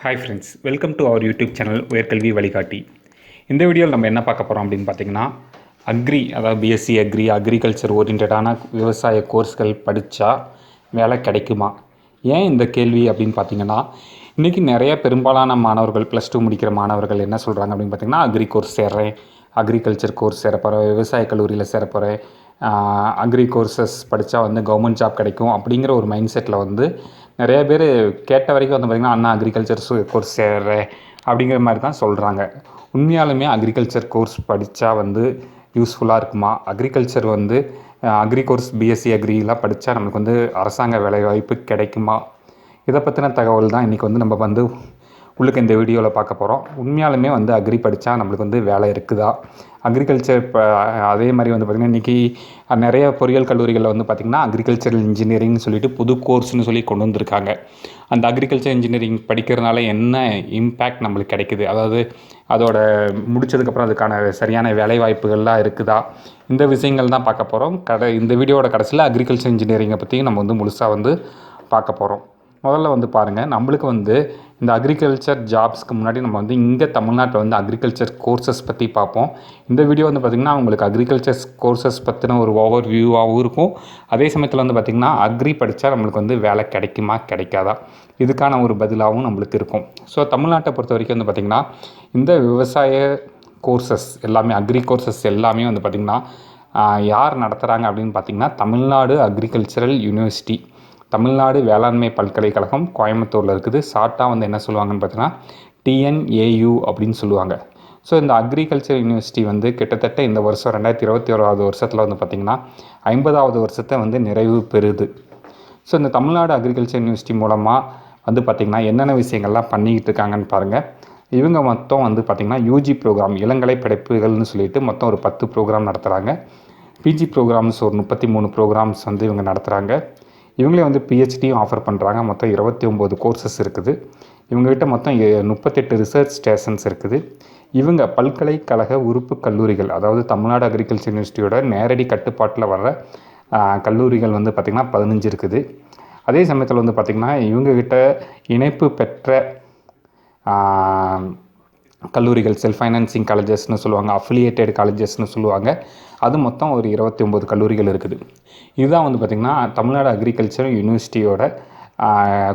Hi friends, welcome to our YouTube channel உயர்கல்வி வழிகாட்டி. இந்த வீடியோவில் நம்ம என்ன பார்க்க போகிறோம் அப்படின்னு பார்த்தீங்கன்னா, அதாவது பிஎஸ்சி அக்ரிகல்ச்சர் ஓரியன்டான விவசாய கோர்ஸ்கள் படித்தா வேலை கிடைக்குமா? ஏன் இந்த கேள்வி அப்படின்னு பார்த்தீங்கன்னா, இன்றைக்கி நிறைய பெரும்பாலான மாணவர்கள் +2 முடிக்கிற மாணவர்கள் என்ன சொல்கிறாங்க அப்படின்னு பார்த்தீங்கன்னா, அக்ரி கோர்ஸ் சேர்றேன், அக்ரிகல்ச்சர் கோர்ஸ் சேர போகிறேன், விவசாய கல்லூரியில் சேர போகிறேன், அக்ரி கோர்சஸ் படித்தா கவர்மெண்ட் ஜாப் கிடைக்கும் அப்படிங்கிற ஒரு மைண்ட் செட்டில் நிறைய பேர் கேட்ட வரைக்கும் பார்த்திங்கன்னா அண்ணா அக்ரிகல்ச்சர் கோர்ஸ் சேர்றேன் அப்படிங்கிற மாதிரி தான் சொல்கிறாங்க. உண்மையாலுமே அக்ரிகல்ச்சர் கோர்ஸ் படித்தா யூஸ்ஃபுல்லாக இருக்குமா? அக்ரிகல்ச்சர் அக்ரி கோர்ஸ் பிஎஸ்சி அக்ரிலாம் படித்தா நம்மளுக்கு அரசாங்க வேலைவாய்ப்பு கிடைக்குமா? இதை பற்றின தகவல் தான் இன்றைக்கி நம்ம உள்ளுக்கு இந்த வீடியோவில் பார்க்க போகிறோம். உண்மையாலுமே அக்ரி படித்தா நம்மளுக்கு வேலை இருக்குதா? அக்ரிகல்ச்சர் இப்போ அதே மாதிரி பார்த்திங்கன்னா இன்றைக்கி நிறைய பொறியியல் கல்லூரிகளில் பார்த்திங்கன்னா அக்ரிகல்ச்சரல் இன்ஜினியரிங்னு சொல்லிட்டு புது கோர்ஸ்னு சொல்லி கொண்டு வந்திருக்காங்க. அந்த அக்ரிகல்ச்சர் இன்ஜினியரிங் படிக்கிறதுனால என்ன இம்பேக்ட் நம்மளுக்கு கிடைக்குது, அதாவது அதோட முடித்ததுக்கப்புறம் அதுக்கான சரியான வேலைவாய்ப்புகள்லாம் இருக்குதா? இந்த விஷயங்கள் தான் பார்க்க போகிறோம். இந்த வீடியோவோட கடைசியில் அக்ரிகல்ச்சர் இன்ஜினியரிங்கை பற்றியும் நம்ம முழுசாக பார்க்க போகிறோம். முதல்ல பாருங்கள், நம்மளுக்கு இந்த அக்ரிகல்ச்சர் ஜாப்ஸ்க்கு முன்னாடி நம்ம இங்கே தமிழ்நாட்டில் அக்ரிகல்ச்சர் கோர்சஸ் பற்றி பார்ப்போம். இந்த வீடியோ பார்த்திங்கன்னா உங்களுக்கு அக்ரிகல்ச்சர் கோர்சஸ் பற்றின ஒரு ஓவர் வியூவாகவும் இருக்கும். அதே சமயத்தில் பார்த்திங்கன்னா அக்ரி படித்தா நம்மளுக்கு வேலை கிடைக்குமா கிடைக்காதா, இதுக்கான ஒரு பதிலாகவும் நம்மளுக்கு இருக்கும். ஸோ தமிழ்நாட்டை பொறுத்த வரைக்கும் பார்த்திங்கன்னா இந்த விவசாய கோர்சஸ் எல்லாமே, அக்ரி கோர்சஸ் எல்லாமே பார்த்திங்கன்னா யார் நடத்துகிறாங்க அப்படின்னு பார்த்திங்கன்னா தமிழ்நாடு அக்ரிகல்ச்சரல் யூனிவர்சிட்டி, தமிழ்நாடு வேளாண்மை பல்கலைக்கழகம் கோயம்புத்தூரில் இருக்குது. ஷார்ட்டாக என்ன சொல்லுவாங்கன்னு பார்த்தீங்கன்னா TNAU அப்படின்னு சொல்லுவாங்க. ஸோ இந்த அக்ரிகல்ச்சர் யூனிவர்சிட்டி கிட்டத்தட்ட இந்த வருஷம் 2021 வருஷத்தில் பார்த்திங்கன்னா 50வது வருஷத்தை நிறைவு பெறுது. ஸோ இந்த தமிழ்நாடு அக்ரிகல்ச்சர் யூனிவர்சிட்டி மூலமாக பார்த்திங்கன்னா என்னென்ன விஷயங்கள்லாம் பண்ணிக்கிட்டு இருக்காங்கன்னு பாருங்கள். இவங்க மொத்தம் பார்த்திங்கன்னா யூஜி ப்ரோக்ராம், இளங்கலை படிப்புகள்னு சொல்லிட்டு மொத்தம் ஒரு 10 ப்ரோக்ராம் நடத்துகிறாங்க. பிஜி ப்ரோக்ராம்ஸ் ஒரு 33 ப்ரோக்ராம்ஸ் இவங்க நடத்துகிறாங்க. இவங்களே பிஹெச்டியும் ஆஃபர் பண்ணுறாங்க. மொத்தம் 29 கோர்சஸ் இருக்குது. இவங்ககிட்ட மொத்தம் 38 ரிசர்ச் ஸ்டேஷன்ஸ் இருக்குது. இவங்க பல்கலைக்கழக உறுப்பு கல்லூரிகள், அதாவது தமிழ்நாடு அக்ரிகல்ச்சர் யூனிவர்சிட்டியோட நேரடி கட்டுப்பாட்டில் வர்ற கல்லூரிகள் பார்த்திங்கன்னா 15 இருக்குது. அதே சமயத்தில் பார்த்திங்கன்னா இவங்ககிட்ட இணைப்பு பெற்ற கல்லூரிகள், செல்ஃப் ஃபைனான்சிங் காலேஜஸ்னு சொல்லுவாங்க, அஃபிலியேட்டட் காலேஜஸ்னு சொல்லுவாங்க, அது மொத்தம் ஒரு 29 கல்லூரிகள் இருக்குது. இதுதான் பார்த்திங்கன்னா தமிழ்நாடு அக்ரிகல்ச்சர் யூனிவர்சிட்டியோட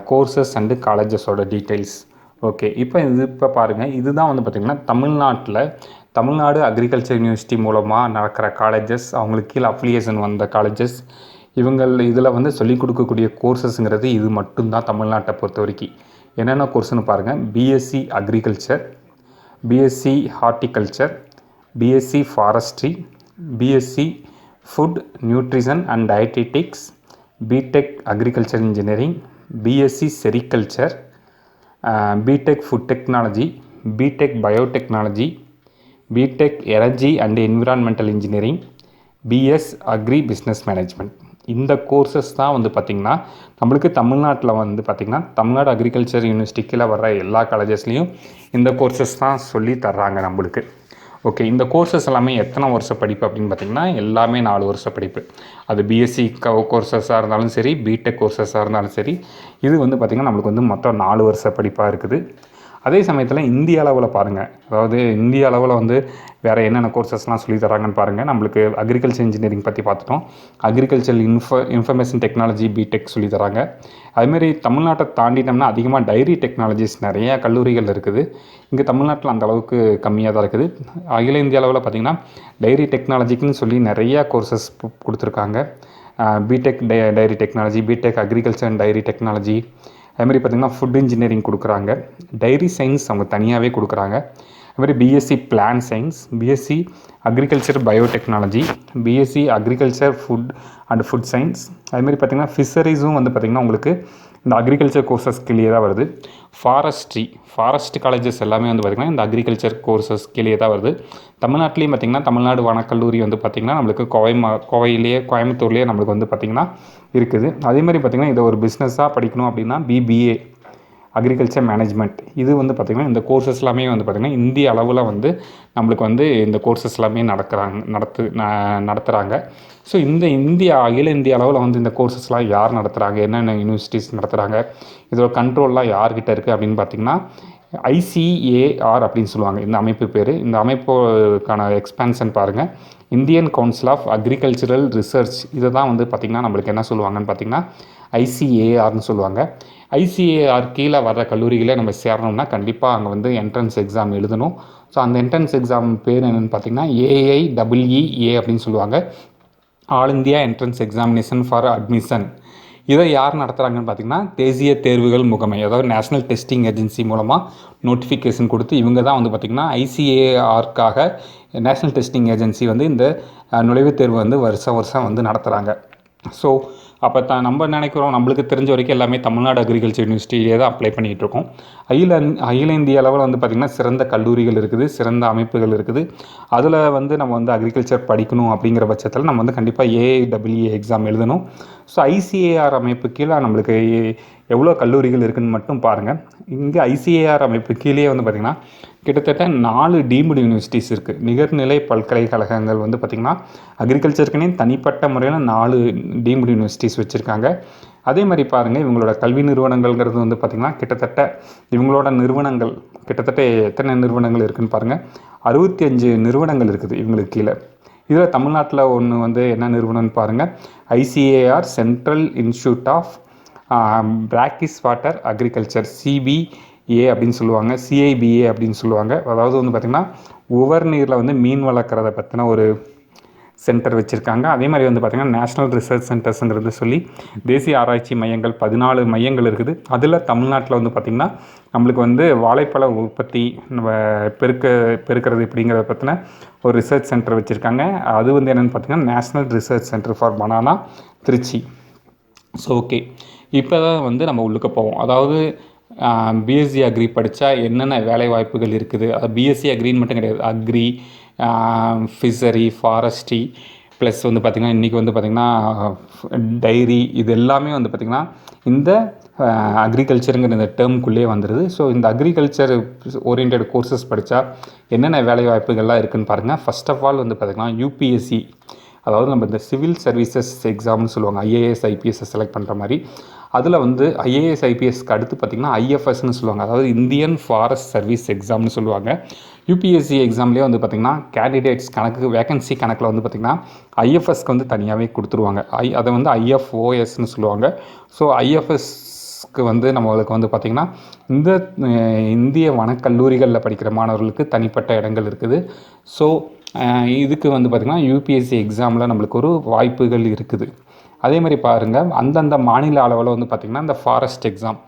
கோர்சஸ் அண்டு காலேஜஸோட டீட்டெயில்ஸ். ஓகே, இப்போ பாருங்கள், இதுதான் பார்த்திங்கன்னா தமிழ்நாடு அக்ரிகல்ச்சர் யூனிவர்சிட்டி மூலமாக நடக்கிற காலேஜஸ், அவங்களுக்கு கீழே அஃபிலியேஷன் வந்த காலேஜஸ். இதில் சொல்லிக் கொடுக்கக்கூடிய கோர்சஸ்ங்கிறது இது மட்டும்தான் தமிழ்நாட்டை பொறுத்த வரைக்கும். என்னென்ன கோர்ஸ்னு பாருங்கள். BSc agriculture, BSc horticulture, BSc forestry, BSc food nutrition and dietetics, BTech agriculture engineering, BSc sericulture, BTech food technology, BTech biotechnology, BTech energy and environmental engineering, BS agri business management. இந்த கோர்சஸ் தான் பார்த்திங்கன்னா நம்மளுக்கு தமிழ்நாட்டில் பார்த்திங்கன்னா Tamil Nadu agriculture university கீழே வர்ற எல்லா காலேஜஸ்லேயும் இந்த கோர்சஸ் தான் சொல்லி தர்றாங்க நம்மளுக்கு. ஓகே, இந்த கோர்சஸ் எல்லாமே எத்தனை வருஷம் படிப்பு அப்படின்னு பார்த்திங்கன்னா எல்லாமே 4 வருஷம் படிப்பு. அது பிஎஸ்சி கோர்சஸாக இருந்தாலும் சரி, பிடெக் கோர்சஸாக இருந்தாலும் சரி, இது பார்த்திங்கன்னா நம்மளுக்கு மொத்தம் 4 வருஷ படிப்பாக இருக்குது. அதே சமயத்தில் இந்திய அளவில் பாருங்கள், அதாவது இந்திய அளவில் வேறு என்னென்ன கோர்சஸ்லாம் சொல்லி தராங்கன்னு பாருங்கள். நம்மளுக்கு அக்ரிகல்ச்சர் இன்ஜினியரிங் பற்றி பார்த்துட்டோம். அக்ரிகல்ச்சர் இன்ஃபர்மேஷன் டெக்னாலஜி பிடெக் சொல்லி தராங்க. அதுமாரி தமிழ்நாட்டை தாண்டிட்டோம்னா அதிகமாக டைரி டெக்னாலஜிஸ் நிறையா கல்லூரிகள் இருக்குது. இங்கே தமிழ்நாட்டில் அந்த அளவுக்கு கம்மியாக தான் இருக்குது. அகில இந்திய அளவில் பார்த்திங்கன்னா டைரி டெக்னாலஜிக்குன்னு சொல்லி நிறையா கோர்சஸ் கொடுத்துருக்காங்க. BTech dairy technology, BTech agriculture and dairy technology, அதுமாதிரி பார்த்திங்கன்னா ஃபுட் இன்ஜினியரிங் கொடுக்குறாங்க. டைரி சயின்ஸ் அவங்க தனியாகவே கொடுக்குறாங்க. அதுமாதிரி BSc plant science, BSc agriculture biotechnology, BSc agriculture food and food science, அதுமாதிரி பார்த்திங்கன்னா ஃபிஷரிஸும் பார்த்திங்கன்னா உங்களுக்கு இந்த அக்ரிகல்ச்சர் கோர்சஸ் கீழே தான் வருது. ஃபாரஸ்ட் காலேஜஸ் எல்லாமே பார்த்திங்கன்னா இந்த அக்ரிகல்ச்சர் கோர்சஸ் கீழே தான் வருது. தமிழ்நாட்டிலையும் பார்த்திங்கன்னா தமிழ்நாடு வனக்கல்லூரி பார்த்திங்கன்னா நம்மளுக்கு கோயம்புத்தூர்லேயே நம்மளுக்கு பார்த்திங்கன்னா இருக்குது. அதே மாதிரி பார்த்திங்கன்னா இதை ஒரு பிஸ்னஸாக படிக்கணும் அப்படின்னா பிபிஏ, அக்ரிகல்ச்சர் மேனேஜ்மெண்ட். இது வந்து பார்த்திங்கன்னா இந்த கோர்சஸ் எல்லாமே வந்து பார்த்திங்கன்னா இந்திய அளவில் வந்து நம்மளுக்கு வந்து இந்த கோர்சஸ் எல்லாமே நடத்துகிறாங்க. ஸோ இந்த அகில இந்திய அளவில் வந்து இந்த கோர்சஸ்லாம் யார் நடத்துகிறாங்க, என்னென்ன யூனிவர்சிட்டிஸ் நடத்துகிறாங்க, இதோட கண்ட்ரோல்லாம் யார்கிட்ட இருக்குது அப்படின்னு பார்த்திங்கன்னா ஐசிஏஆர் அப்படின்னு சொல்லுவாங்க இந்த அமைப்பு பேர். இந்த அமைப்புக்கான எக்ஸ்பான்ஷன் பாருங்கள், Indian Council of Agricultural Research. இதை தான் வந்து பார்த்திங்கன்னா நம்மளுக்கு என்ன சொல்லுவாங்கன்னு பார்த்திங்கன்னா ஐசிஏஆர்னு சொல்லுவாங்க. ஐசிஏஆர் கீழே வர்ற கல்லூரிகளை நம்ம சேரணும்னா கண்டிப்பாக அங்கே வந்து என்ட்ரன்ஸ் எக்ஸாம் எழுதணும். ஸோ அந்த என்ட்ரன்ஸ் எக்ஸாம் பேர் என்னென்னு பார்த்திங்கன்னா AIEEA அப்படின்னு சொல்லுவாங்க, all India entrance examination for admission. இதை யார் நடத்துகிறாங்கன்னு பார்த்திங்கன்னா தேசிய தேர்வுகள் முகமை, அதாவது நேஷ்னல் டெஸ்டிங் ஏஜென்சி மூலமாக நோட்டிஃபிகேஷன் கொடுத்து இவங்க தான் வந்து பார்த்திங்கன்னா ஐசிஏஆருக்காக நேஷ்னல் டெஸ்டிங் ஏஜென்சி வந்து இந்த நுழைவுத் தேர்வு வந்து வருஷம் வந்து நடத்துகிறாங்க. ஸோ அப்போ நம்ம நினைக்கிறோம் நம்மளுக்கு தெரிஞ்ச வரைக்கும் எல்லாமே தமிழ்நாடு அக்ரிகல்ச்சர் யூனிவர்சிட்டியே தான் அப்ளை பண்ணிகிட்ருக்கோம். அகில இந்திய அளவில் வந்து பார்த்திங்கன்னா சிறந்த கல்லூரிகள் இருக்குது, சிறந்த அமைப்புகள் இருக்குது. அதில் வந்து நம்ம வந்து அக்ரிகல்ச்சர் படிக்கணும் அப்படிங்கிற பட்சத்தில் நம்ம வந்து கண்டிப்பாக AIEEA எக்ஸாம் எழுதணும். ஸோ ஐசிஏஆர் அமைப்பு கீழே நம்மளுக்கு எவ்வளோ கல்லூரிகள் இருக்குதுன்னு மட்டும் பாருங்கள். இங்கே ஐசிஏஆர் அமைப்பு கீழே வந்து பார்த்திங்கன்னா கிட்டத்தட்ட 4 டீம்டு யூனிவர்சிட்டிஸ் இருக்குது. நிகர்நிலை பல்கலைக்கழகங்கள் வந்து பார்த்திங்கன்னா அக்ரிகல்ச்சருக்குனே தனிப்பட்ட முறையில் 4 டீம்டு யூனிவர்சிட்டிஸ் வச்சுருக்காங்க. அதே மாதிரி பாருங்கள், இவங்களோட கல்வி நிறுவனங்கள்ங்கிறது வந்து பார்த்திங்கன்னா கிட்டத்தட்ட இவங்களோட நிறுவனங்கள் கிட்டத்தட்ட எத்தனை நிறுவனங்கள் இருக்குதுன்னு பாருங்கள், 65 நிறுவனங்கள் இருக்குது இவங்களுக்கு கீழே. இதில் தமிழ்நாட்டில் ஒன்று வந்து என்ன நிறுவனம்னு பாருங்கள், ICAR central institute of brackish water agriculture, CBA அப்படின்னு சொல்லுவாங்க, CIBA அப்படின்னு சொல்லுவாங்க. அதாவது வந்து பார்த்திங்கன்னா உவர் நீரில் வந்து மீன் வளர்க்குறத பற்றின ஒரு சென்டர் வச்சுருக்காங்க. அதே மாதிரி வந்து பார்த்திங்கன்னா நேஷ்னல் ரிசர்ச் சென்டர்ஸுங்கிறது சொல்லி தேசிய ஆராய்ச்சி மையங்கள் 14 மையங்கள் இருக்குது. அதில் தமிழ்நாட்டில் வந்து பார்த்திங்கன்னா நம்மளுக்கு வந்து வாழைப்பழ உற்பத்தி நம்ம பெருக்கிறது இப்படிங்கிறத பற்றின ஒரு ரிசர்ச் சென்டர் வச்சுருக்காங்க. அது வந்து என்னென்னு பார்த்திங்கன்னா national research centre for banana, Trichy. So okay, இப்போ தான் வந்து நம்ம உள்ளுக்க போவோம். அதாவது பிஎஸ்சி அக்ரி படித்தா என்னென்ன வேலை வாய்ப்புகள் இருக்குது. அது பிஎஸ்சி அக்ரின்னு மட்டும் கிடையாது, அக்ரி, ஃபிஷரி, ஃபாரஸ்ட்ரி, ப்ளஸ் வந்து பார்த்திங்கன்னா இன்றைக்கி வந்து பார்த்திங்கன்னா டைரி, இது எல்லாமே வந்து பார்த்திங்கன்னா இந்த அக்ரிகல்ச்சருங்கிற இந்த டேர்முக்குள்ளே வந்துடுது. ஸோ இந்த அக்ரிகல்ச்சர் ஓரியன்ட் கோர்சஸ் படித்தா என்னென்ன வேலை வாய்ப்புகள்லாம் இருக்குதுன்னு பாருங்கள். ஃபர்ஸ்ட் ஆஃப் ஆல் வந்து பார்த்திங்கன்னா UPSC, அதாவது நம்ம இந்த சிவில் சர்வீசஸ் எக்ஸாம்னு சொல்லுவாங்க, IAS IPS செலக்ட் பண்ணுற மாதிரி. அதில் வந்து IAS IPSக்கு அடுத்து பார்த்திங்கன்னா IFSன்னு சொல்லுவாங்க, அதாவது இந்தியன் ஃபாரஸ்ட் சர்வீஸ் எக்ஸாம்னு சொல்லுவாங்க. UPSC எக்ஸாம்லேயே வந்து பார்த்திங்கன்னா கேண்டிடேட்ஸ் கணக்கு வேகன்சி கணக்கில் வந்து பார்த்திங்கன்னா IFSக்கு வந்து தனியாகவே கொடுத்துருவாங்க. அதை வந்து IFOSன்னு சொல்லுவாங்க. ஸோ IFSக்கு வந்து நம்மளுக்கு வந்து பார்த்திங்கன்னா இந்த இந்திய வனக்கல்லூரிகளில் படிக்கிற மாணவர்களுக்கு தனிப்பட்ட இடங்கள் இருக்குது. ஸோ இதுக்கு வந்து பார்த்திங்கன்னா UPSC எக்ஸாமில் நம்மளுக்கு ஒரு வாய்ப்புகள் இருக்குது. அதே மாதிரி பாருங்கள், அந்தந்த மாநில அளவில் வந்து பார்த்திங்கன்னா இந்த ஃபாரஸ்ட் எக்ஸாம்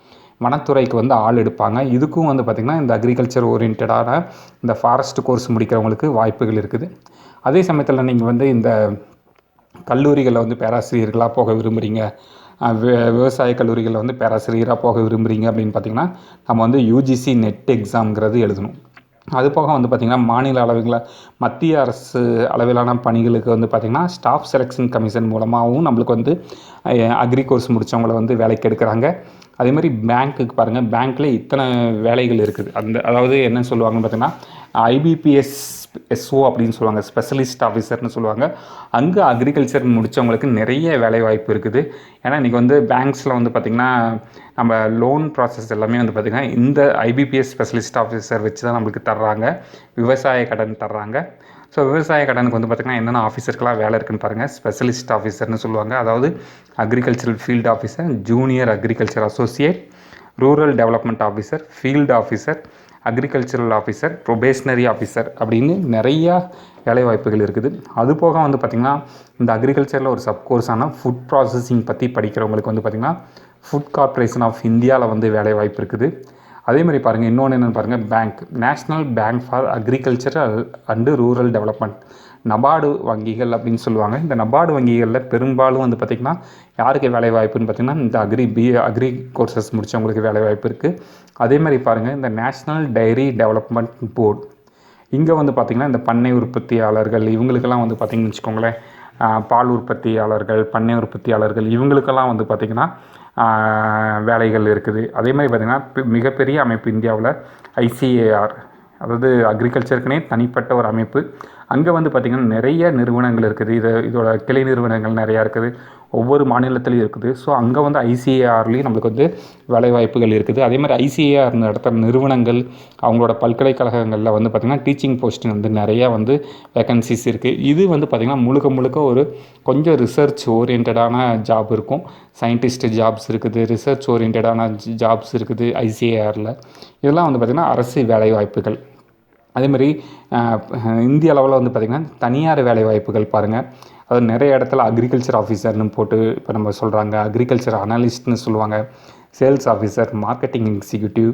வனத்துறைக்கு வந்து ஆள் எடுப்பாங்க. இதுக்கும் வந்து பார்த்திங்கன்னா இந்த அக்ரிகல்ச்சர் ஓரியன்டான இந்த ஃபாரஸ்ட் கோர்ஸ் முடிக்கிறவங்களுக்கு வாய்ப்புகள் இருக்குது. அதே சமயத்தில் நீங்கள் வந்து இந்த கல்லூரிகளில் வந்து பேராசிரியர்களாக போக விரும்புகிறீங்க, விவசாய கல்லூரிகளில் வந்து பேராசிரியராக போக விரும்புகிறீங்க அப்படின்னு பார்த்திங்கன்னா நம்ம வந்து UGC நெட் எக்ஸாம்ங்கிறது எழுதணும். அது போக வந்து பார்த்திங்கன்னா மாநில அளவில் மத்திய அரசு அளவிலான பணிகளுக்கு வந்து பார்த்திங்கன்னா ஸ்டாஃப் செலெக்ஷன் கமிஷன் மூலமாகவும் நம்மளுக்கு வந்து அக்ரி கோர்ஸ் முடித்தவங்கள வந்து வேலைக்கு எடுக்கிறாங்க. அதே மாதிரி பேங்க்குக்கு பாருங்கள், பேங்க்கில் இத்தனை வேலைகள் இருக்குது. அதாவது என்ன சொல்லுவாங்கன்னு பார்த்திங்கன்னா IBPS SO அப்படின்னு சொல்லுவாங்க, ஸ்பெஷலிஸ்ட் ஆஃபீஸர்னு சொல்லுவாங்க. அங்கே அக்ரிகல்ச்சர் முடித்தவங்களுக்கு நிறைய வேலை வாய்ப்பு இருக்குது. ஏன்னா இன்றைக்கி வந்து பேங்க்ஸில் வந்து பார்த்திங்கன்னா நம்ம லோன் ப்ராசஸ் எல்லாமே வந்து பார்த்திங்கன்னா இந்த IBPS ஸ்பெஷலிஸ்ட் ஆஃபீஸர் வச்சு தான் நம்மளுக்கு தர்றாங்க, விவசாய கடன் தர்றாங்க. ஸோ விவசாய கடனுக்கு வந்து பார்த்திங்கன்னா என்னென்ன ஆஃபீஸருக்கெல்லாம் வேலை இருக்குன்னு பாருங்கள். ஸ்பெஷலிஸ்ட் ஆஃபீஸர்னு சொல்லுவாங்க, அதாவது agricultural field officer, junior agriculture associate, rural development officer, field officer, agricultural officer, probationary officer அப்படின்னு நிறையா வேலைவாய்ப்புகள் இருக்குது. அது போக வந்து பார்த்திங்கன்னா இந்த அக்ரிகல்ச்சரில் ஒரு சப்கோர்ஸான ஃபுட் ப்ராசஸிங் பற்றி படிக்கிறவங்களுக்கு வந்து பார்த்திங்கன்னா ஃபுட் கார்ப்பரேஷன் ஆஃப் இந்தியாவில் வந்து வேலைவாய்ப்பு இருக்குது. அதே மாதிரி பாருங்கள், இன்னொன்று என்னென்னு பாருங்கள், bank, national bank for agriculture and rural development, NABARD வங்கிகள் அப்படின்னு சொல்லுவாங்க. இந்த நபார்டு வங்கிகளில் பெரும்பாலும் வந்து பார்த்திங்கன்னா யாருக்கு வேலை வாய்ப்புன்னு பார்த்திங்கன்னா இந்த அக்ரி கோர்சஸ் முடித்தவங்களுக்கு வேலை வாய்ப்பு இருக்குது. அதே மாதிரி பாருங்கள், இந்த நேஷ்னல் டைரி டெவலப்மெண்ட் போர்டு, இங்கே வந்து பார்த்திங்கன்னா இந்த பண்ணை உற்பத்தியாளர்கள் இவங்களுக்கெல்லாம் வந்து பார்த்திங்கன்னு வச்சுக்கோங்களேன் பால் உற்பத்தியாளர்கள், பண்ணை உற்பத்தியாளர்கள் இவங்களுக்கெல்லாம் வந்து பார்த்திங்கன்னா வேலைகள் இருக்குது. அதே மாதிரி பார்த்திங்கன்னா மிகப்பெரிய அமைப்பு இந்தியாவில் ஐசிஏஆர், அதாவது அக்ரிகல்ச்சருக்குனே தனிப்பட்ட ஒரு அமைப்பு. அங்கே வந்து பார்த்திங்கன்னா நிறைய நிறுவனங்கள் இருக்குது. இதோட கிளை நிறுவனங்கள் நிறையா இருக்குது, ஒவ்வொரு மாநிலத்திலையும் இருக்குது. ஸோ அங்கே வந்து ஐசிஏஆர்லேயும் நம்மளுக்கு வந்து வேலைவாய்ப்புகள் இருக்குது. அதே மாதிரி ஐசிஏஆர் நடத்துகிற நிறுவனங்கள், அவங்களோட பல்கலைக்கழகங்களில் வந்து பார்த்திங்கன்னா டீச்சிங் போஸ்டிங் வந்து நிறையா வந்து வேக்கன்சிஸ் இருக்குது. இது வந்து பார்த்திங்கன்னா முழுக்க ஒரு கொஞ்சம் ரிசர்ச் ஓரியன்டான ஜாப் இருக்கும். சயின்டிஸ்ட் ஜாப்ஸ் இருக்குது, ரிசர்ச் ஓரியன்டான ஜாப்ஸ் இருக்குது ஐசிஏஆரில். இதெல்லாம் வந்து பார்த்திங்கன்னா அரசு வேலைவாய்ப்புகள். அதேமாதிரி இந்திய அளவில் வந்து பார்த்திங்கன்னா தனியார் வேலைவாய்ப்புகள் பாருங்கள். அது நிறைய இடத்துல அக்ரிகல்ச்சர் ஆஃபீஸர்னு போட்டு இப்போ நம்ம சொல்கிறாங்க, அக்ரிகல்ச்சர் அனலிஸ்ட்னு சொல்லுவாங்க, sales officer, marketing executive,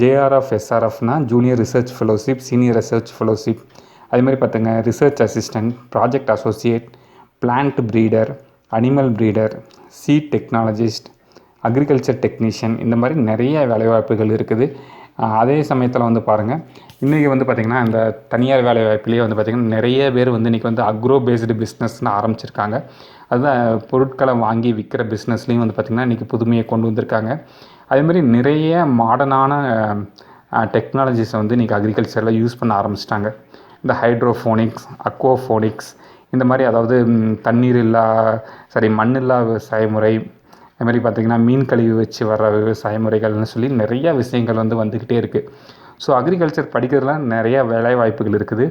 JRF, எஸ்ஆர்எஃப்னா junior research fellowship, senior research fellowship. அதேமாதிரி பார்த்துங்க research assistant, project associate, plant breeder, animal breeder, seed technologist, agriculture technician, இந்த மாதிரி நிறைய வேலைவாய்ப்புகள் இருக்குது. அதே சமயத்தில் வந்து பாருங்கள், இன்றைக்கி வந்து பார்த்திங்கன்னா இந்த தனியார் வேலைவாய்ப்புலேயே வந்து பார்த்திங்கன்னா நிறைய பேர் வந்து இன்றைக்கி வந்து அக்ரோ பேஸ்டு பிஸ்னஸ்னு ஆரம்பிச்சிருக்காங்க. அதுதான் பொருட்களை வாங்கி விற்கிற பிஸ்னஸ்லேயும் வந்து பார்த்திங்கன்னா இன்றைக்கி புதுமையை கொண்டு வந்திருக்காங்க. அதேமாதிரி நிறைய மாடர்னான டெக்னாலஜிஸை வந்து இன்றைக்கி அக்ரிகல்ச்சரில் யூஸ் பண்ண ஆரம்பிச்சிட்டாங்க. இந்த ஹைட்ரோஃபோனிக்ஸ், அக்வாஃபோனிக்ஸ், இந்த மாதிரி அதாவது மண் இல்லா விவசாய முறை, அது மாதிரி பார்த்திங்கன்னா மீன் கழிவு வச்சு வர்ற விவசாய முறைகள்னு சொல்லி நிறைய விஷயங்கள் வந்து வந்துக்கிட்டே இருக்குது. ஸோ அக்ரிகல்ச்சர் படிக்கிறதுல நிறைய வேலைவாய்ப்புகள் இருக்குது.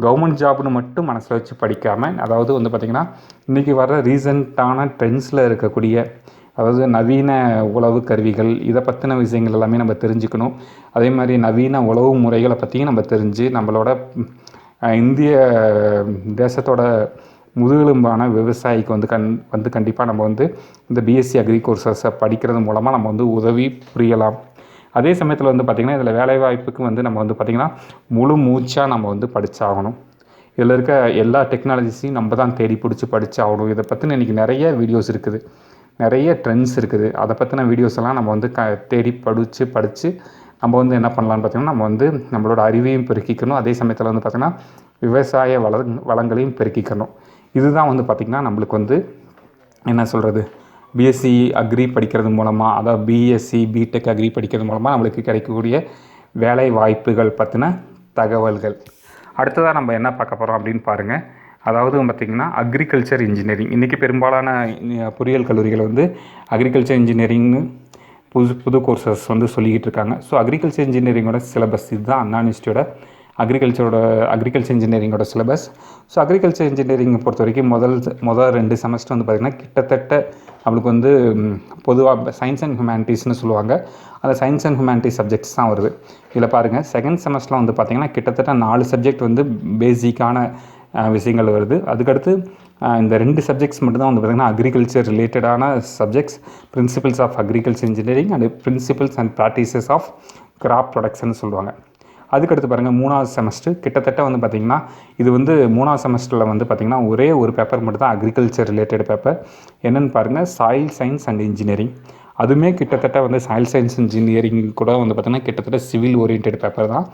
கவர்மெண்ட் ஜாப்னு மட்டும் மனசில் வச்சு படிக்காமல், அதாவது வந்து பார்த்திங்கன்னா இன்றைக்கி வர்ற ரீசெண்டான ட்ரெண்ட்ஸில் இருக்கக்கூடிய, அதாவது நவீன உழவு கருவிகள், இதை பற்றின விஷயங்கள் எல்லாமே நம்ம தெரிஞ்சுக்கணும். அதே மாதிரி நவீன உழவு முறைகளை பற்றியும் நம்ம தெரிஞ்சு நம்மளோட இந்திய தேசத்தோட முதுகெலும்பான விவசாயிக்கு வந்து கண்டிப்பாக நம்ம வந்து இந்த பிஎஸ்சி அக்ரி கோர்சஸை படிக்கிறது மூலமாக நம்ம வந்து உதவி புரியலாம். அதே சமயத்தில் வந்து பார்த்திங்கன்னா இதில் வேலைவாய்ப்புக்கு வந்து நம்ம வந்து பார்த்திங்கன்னா முழு மூச்சாக நம்ம வந்து படித்தாகணும். இதில் இருக்க எல்லா டெக்னாலஜிஸையும் நம்ம தான் தேடி பிடிச்சி படித்தாகணும். இதை பற்றின இன்றைக்கி நிறைய வீடியோஸ் இருக்குது, நிறைய ட்ரெண்ட்ஸ் இருக்குது. அதை பற்றின வீடியோஸ் எல்லாம் நம்ம வந்து தேடி படித்து நம்ம வந்து என்ன பண்ணலான்னு பார்த்திங்கன்னா நம்ம வந்து நம்மளோட அறிவையும் பெருக்கிக்கணும். அதே சமயத்தில் வந்து பார்த்திங்கன்னா விவசாய வளங்களையும் பெருக்கிக்கணும். இதுதான் வந்து பார்த்திங்கன்னா நம்மளுக்கு வந்து என்ன சொல்கிறது, பிஎஸ்சி அக்ரி படிக்கிறது மூலமாக, அதாவது பிஎஸ்சி பிடெக் அக்ரி படிக்கிறது மூலமாக நம்மளுக்கு கிடைக்கக்கூடிய வேலை வாய்ப்புகள் பற்றின தகவல்கள். அடுத்ததாக நம்ம என்ன பார்க்க போகிறோம் அப்படின்னு பாருங்கள். அதாவது பார்த்திங்கன்னா அக்ரிகல்ச்சர் இன்ஜினியரிங். இன்றைக்கி பெரும்பாலான பொறியியல் கல்லூரிகள் வந்து அக்ரிகல்ச்சர் இன்ஜினியரிங்னு புது கோர்சஸ் வந்து சொல்லிக்கிட்டு இருக்காங்க. ஸோ அக்ரிகல்ச்சர் இன்ஜினியரிங்கோட சிலபஸ் இதுதான் அண்ணா யூனிவர்சிட்டியோட அக்ரிகல்ச்சர் இன்ஜினியரிங்கோட சிலபஸ். ஸோ அக்ரிகல்ச்சர் இன்ஜினியரிங் பொறுத்த வரைக்கும் முதல் 2 செமஸ்டர் வந்து பார்த்திங்கன்னா கிட்டத்தட்ட நம்மளுக்கு வந்து பொதுவாக சயின்ஸ் அண்ட் ஹியூமனிட்டிஸ்னு சொல்லுவாங்க, அந்த சயின்ஸ் அண்ட் ஹியூமனிட்டிஸ் சப்ஜெக்ட்ஸ் தான் வருது. இதில் பாருங்கள் செகண்ட் செமஸ்டரில் வந்து பார்த்திங்கன்னா கிட்டத்தட்ட 4 சப்ஜெக்ட் வந்து பேசிக்கான விஷயங்கள் வருது. அதுக்கடுத்து இந்த 2 சப்ஜெக்ட்ஸ் மட்டும்தான் வந்து பார்த்திங்கன்னா அக்ரிகல்ச்சர் ரிலேட்டடான subjects, principles of agriculture engineering and principles and practices of crop production சொல்லுவாங்க. அதுக்கடுத்து பாருங்கள் 3வது செமஸ்டர் கிட்டத்தட்ட வந்து பார்த்திங்கன்னா இது வந்து 3வது செமஸ்டரில் வந்து பார்த்திங்கன்னா ஒரே ஒரு பேப்பர் மட்டும் தான் அக்ரிகல்ச்சர் ரிலேட்டட் பேப்பர். என்னென்னு பாருங்கள், சாயில் சயின்ஸ் அண்ட் இன்ஜினியரிங். அதுவுமே கிட்டத்தட்ட வந்து சாயில் சயின்ஸ் இன்ஜினியரிங் கூட வந்து பார்த்திங்கன்னா கிட்டத்தட்ட சிவில் ஓரியன்ட் பேப்பர் தான்.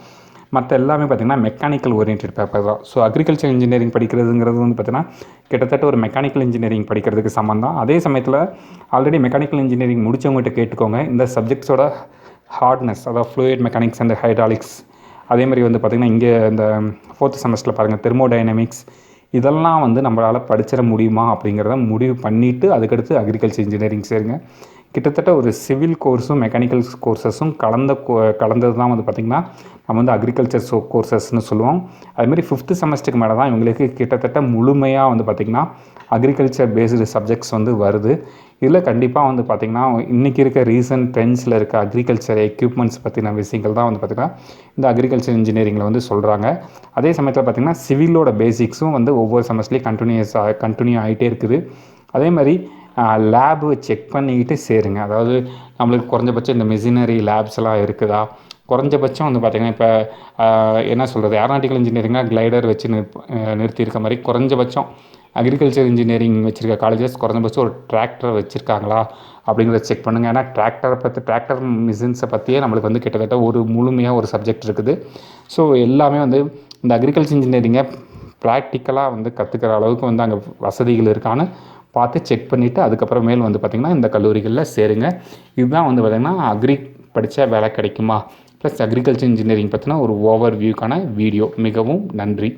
மற்ற எல்லாமே பார்த்திங்கன்னா மெக்கானிக்கல் ஓரியன்ட் பேப்பர் தான். ஸோ அக்ரிகல்ச்சர் இன்ஜினியரிங் படிக்கிறதுங்கிறது வந்து பார்த்திங்கன்னா கிட்டத்தட்ட ஒரு மெக்கானிக்கல் இன்ஜினியரிங் படிக்கிறதுக்கு சமம் தான். அதே சமயத்தில் ஆல்ரெடி மெக்கானிக்கல் இன்ஜினியரிங் முடித்தவங்ககிட்ட கேட்டுக்கோங்க, இந்த சப்ஜெக்ட்ஸோட ஹார்ட்னஸ், அதாவது ஃப்ளூயிட் மெக்கானிக்ஸ் அண்ட் ஹைட்ராலிக்ஸ், அதே மாதிரி வந்து பார்த்திங்கன்னா இங்கே இந்த 4th செமஸ்டரில் பாருங்கள் தெர்மோடைனமிக்ஸ், இதெல்லாம் வந்து நம்மளால் படிச்சிட முடியுமா அப்படிங்கிறத முடிவு பண்ணிவிட்டு அதுக்கடுத்து அக்ரிகல்ச்சர் இன்ஜினியரிங் சேருங்க. கிட்டத்தட்ட ஒரு சிவில் கோர்ஸும் மெக்கானிக்கல் கோர்சஸும் கலந்தது தான் வந்து பார்த்திங்கன்னா நம்ம வந்து அக்ரிகல்ச்சர் கோர்சஸ்னு சொல்லுவோம். அதுமாதிரி 5th செமஸ்டருக்கு மேலே தான் இவங்களுக்கு கிட்டத்தட்ட முழுமையாக வந்து பார்த்திங்கன்னா அக்ரிகல்ச்சர் பேஸ்டு சப்ஜெக்ட்ஸ் வந்து வருது. இதில் கண்டிப்பாக வந்து பார்த்திங்கன்னா இன்றைக்கி இருக்க ரீசன்ட் ட்ரெண்ட்ஸில் இருக்க அக்ரிகல்ச்சர் எக்யூப்மெண்ட்ஸ் பற்றின விஷயங்கள் தான் வந்து பார்த்திங்கன்னா இந்த அக்ரிகல்ச்சர் இன்ஜினியரிங்கில் வந்து சொல்கிறாங்க. அதே சமயத்தில் பார்த்திங்கன்னா சிவிலோட பேசிக்ஸும் வந்து ஒவ்வொரு செமஸ்டர்லேயும் கண்டினியூ ஆகிட்டே இருக்குது. அதே மாதிரி லேபு செக் பண்ணிக்கிட்டு சேருங்க. அதாவது நம்மளுக்கு குறைஞ்சபட்சம் இந்த மெஷினரி லேப்ஸ் எல்லாம் இருக்குதா, குறைஞ்சபட்சம் வந்து பார்த்திங்கன்னா இப்போ என்ன சொல்கிறது, ஏரோநாட்டிக்கல் இன்ஜினியரிங்காக கிளைடர் வச்சு நிறுத்தியிருக்க மாதிரி குறைஞ்சபட்சம் அக்ரிகல்ச்சர் இன்ஜினியரிங் வச்சுருக்க காலேஜஸ் குறைஞ்சபட்சம் ஒரு டிராக்டர் வச்சுருக்காங்களா அப்படிங்கிறத செக் பண்ணுங்கள். ஏன்னா டிராக்டர் மிஷின்ஸை பற்றியே நம்மளுக்கு வந்து கிட்டத்தட்ட ஒரு முழுமையாக ஒரு சப்ஜெக்ட் இருக்குது. ஸோ எல்லாமே வந்து இந்த அக்ரிகல்ச்சர் இன்ஜினியரிங்கை ப்ராக்டிக்கலாக வந்து கற்றுக்கிற அளவுக்கு வந்து அங்கே வசதிகள் இருக்கான்னு பார்த்து செக் பண்ணிவிட்டு அதுக்கப்புறமேல் வந்து பார்த்திங்கன்னா இந்த கல்லூரிகளில் சேருங்க. இதுதான் வந்து பார்த்திங்கன்னா அக்ரி படித்தா வேலை கிடைக்குமா ப்ளஸ் அக்ரிகல்ச்சர் இன்ஜினியரிங் பற்றின ஒரு ஓவர் வியூக்கான வீடியோ. மிகவும் நன்றி.